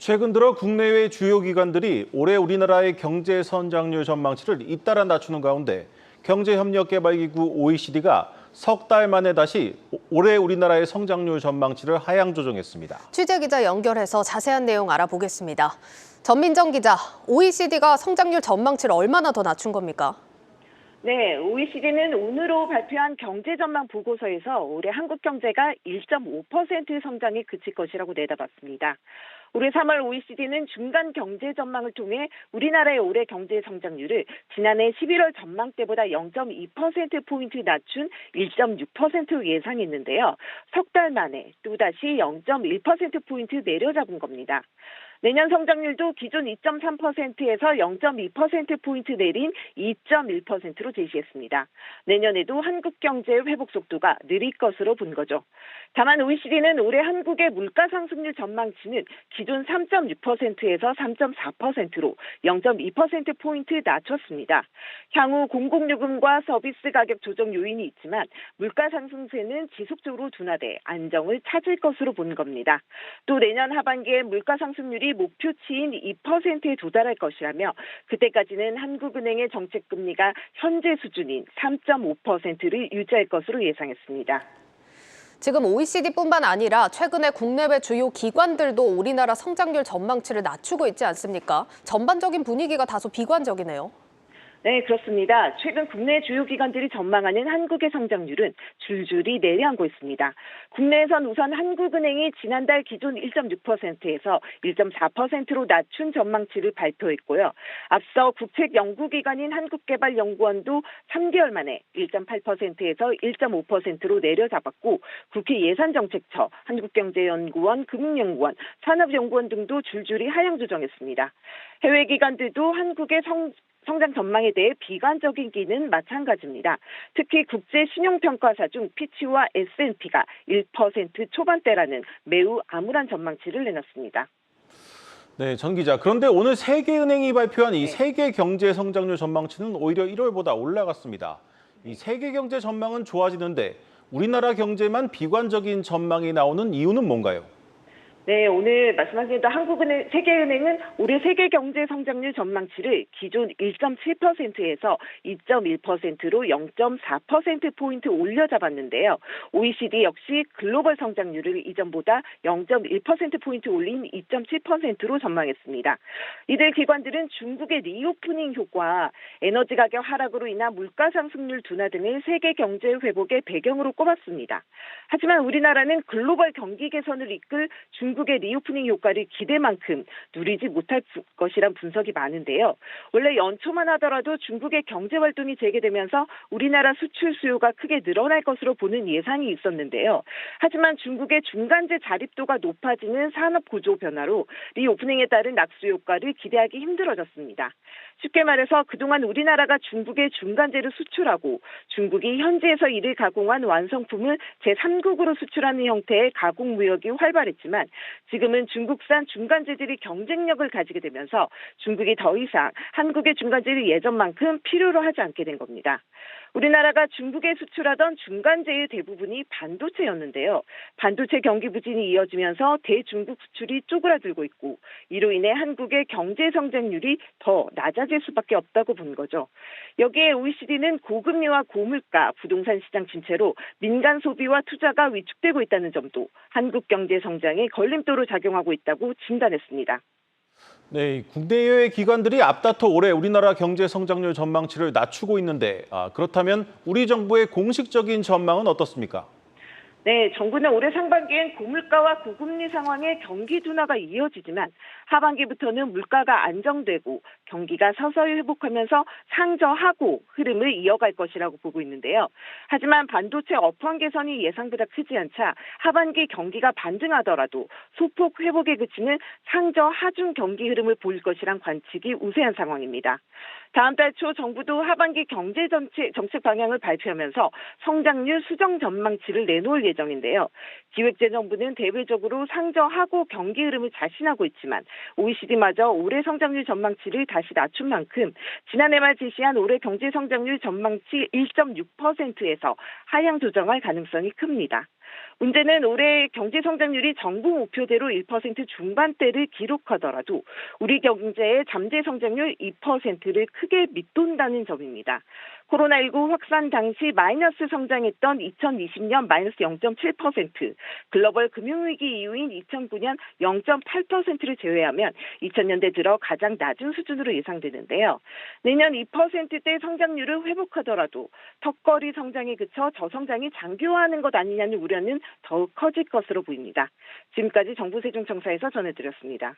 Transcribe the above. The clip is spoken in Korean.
최근 들어 국내외 주요 기관들이 올해 우리나라의 경제 성장률 전망치를 잇따라 낮추는 가운데 경제협력개발기구 OECD가 석 달 만에 다시 올해 우리나라의 성장률 전망치를 하향 조정했습니다. 취재기자 연결해서 자세한 내용 알아보겠습니다. 전민정 기자, OECD가 성장률 전망치를 얼마나 더 낮춘 겁니까? 네, OECD는 오늘로 발표한 경제 전망 보고서에서 올해 한국 경제가 1.5% 성장에 그칠 것이라고 내다봤습니다. 올해 3월 OECD는 중간 경제 전망을 통해 우리나라의 올해 경제 성장률을 지난해 11월 전망 때보다 0.2%포인트 낮춘 1.6%로 예상했는데요. 석 달 만에 또다시 0.1%포인트 내려잡은 겁니다. 내년 성장률도 기존 2.3%에서 0.2%포인트 내린 2.1%로 제시했습니다. 내년에도 한국 경제의 회복 속도가 느릴 것으로 본 거죠. 다만 OECD는 올해 한국의 물가 상승률 전망치는 기존 3.6%에서 3.4%로 0.2%포인트 낮췄습니다. 향후 공공요금과 서비스 가격 조정 요인이 있지만 물가 상승세는 지속적으로 둔화돼 안정을 찾을 것으로 본 겁니다. 또 내년 하반기에 물가 상승률이 목표치인 2%에 도달할 것이라며 그때까지는 한국은행의 정책금리가 현재 수준인 3.5%를 유지할 것으로 예상했습니다. 지금 OECD뿐만 아니라 최근에 국내외 주요 기관들도 우리나라 성장률 전망치를 낮추고 있지 않습니까? 전반적인 분위기가 다소 비관적이네요. 네, 그렇습니다. 최근 국내 주요 기관들이 전망하는 한국의 성장률은 줄줄이 내려앉고 있습니다. 국내에선 우선 한국은행이 지난달 기존 1.6%에서 1.4%로 낮춘 전망치를 발표했고요. 앞서 국책연구기관인 한국개발연구원도 3개월 만에 1.8%에서 1.5%로 내려잡았고 국회 예산정책처, 한국경제연구원, 금융연구원, 산업연구원 등도 줄줄이 하향 조정했습니다. 해외 기관들도 한국의 성장 전망에 대해 비관적이기는 마찬가지입니다. 특히 국제 신용평가사 중 피치와 S&P가 1% 초반대라는 매우 암울한 전망치를 내놨습니다. 네, 전 기자. 그런데 오늘 세계은행이 발표한 이 세계 경제 성장률 전망치는 오히려 1월보다 올라갔습니다. 이 세계 경제 전망은 좋아지는데 우리나라 경제만 비관적인 전망이 나오는 이유는 뭔가요? 네, 오늘 말씀하신 대로 세계은행은 올해 세계 경제 성장률 전망치를 기존 1.7%에서 2.1%로 0.4%포인트 올려잡았는데요. OECD 역시 글로벌 성장률을 이전보다 0.1%포인트 올린 2.7%로 전망했습니다. 이들 기관들은 중국의 리오프닝 효과, 에너지 가격 하락으로 인한 물가 상승률 둔화 등을 세계 경제 회복의 배경으로 꼽았습니다. 하지만 우리나라는 글로벌 경기 개선을 이끌 중국의 리오프닝 효과를 기대만큼 누리지 못할 것이란 분석이 많은데요. 원래 연초만 하더라도 중국의 경제 활동이 재개되면서 우리나라 수출 수요가 크게 늘어날 것으로 보는 예상이 있었는데요. 하지만 중국의 중간재 자립도가 높아지는 산업 구조 변화로 리오프닝에 따른 낙수 효과를 기대하기 힘들어졌습니다. 쉽게 말해서 그동안 우리나라가 중국에 중간재를 수출하고 중국이 현지에서 이를 가공한 완성품을 제3국으로 수출하는 형태의 가공 무역이 활발했지만 지금은 중국산 중간재들이 경쟁력을 가지게 되면서 중국이 더 이상 한국의 중간재를 예전만큼 필요로 하지 않게 된 겁니다. 우리나라가 중국에 수출하던 중간재의 대부분이 반도체였는데요. 반도체 경기 부진이 이어지면서 대중국 수출이 쪼그라들고 있고 이로 인해 한국의 경제 성장률이 더 낮아질 수밖에 없다고 본 거죠. 여기에 OECD는 고금리와 고물가, 부동산 시장 침체로 민간 소비와 투자가 위축되고 있다는 점도 한국 경제 성장에 걸림돌로 작용하고 있다고 진단했습니다. 네, 국내외 기관들이 앞다퉈 올해 우리나라 경제 성장률 전망치를 낮추고 있는데 그렇다면 우리 정부의 공식적인 전망은 어떻습니까? 네, 정부는 올해 상반기엔 고물가와 고금리 상황의 경기 둔화가 이어지지만 하반기부터는 물가가 안정되고 경기가 서서히 회복하면서 상저하고 흐름을 이어갈 것이라고 보고 있는데요. 하지만 반도체 업황 개선이 예상보다 크지 않자 하반기 경기가 반등하더라도 소폭 회복에 그치는 상저 하중 경기 흐름을 보일 것이란 관측이 우세한 상황입니다. 다음 달 초 정부도 하반기 경제 정책 방향을 발표하면서 성장률 수정 전망치를 내놓을 예정인데요. 기획재정부는 대외적으로 상저하고 경기 흐름을 자신하고 있지만 OECD마저 올해 성장률 전망치를 다시 낮춘 만큼 지난해 말 제시한 올해 경제 성장률 전망치 1.6%에서 하향 조정할 가능성이 큽니다. 문제는 올해 경제 성장률이 정부 목표대로 1% 중반대를 기록하더라도 우리 경제의 잠재 성장률 2%를 크게 밑돈다는 점입니다. 코로나19 확산 당시 마이너스 성장했던 2020년 마이너스 0.7%, 글로벌 금융위기 이후인 2009년 0.8%를 제외하면 2000년대 들어 가장 낮은 수준으로 예상되는데요. 내년 2%대 성장률을 회복하더라도 턱걸이 성장에 그쳐 저성장이 장기화하는 것 아니냐는 우려는 더욱 커질 것으로 보입니다. 지금까지 정부세종청사에서 전해드렸습니다.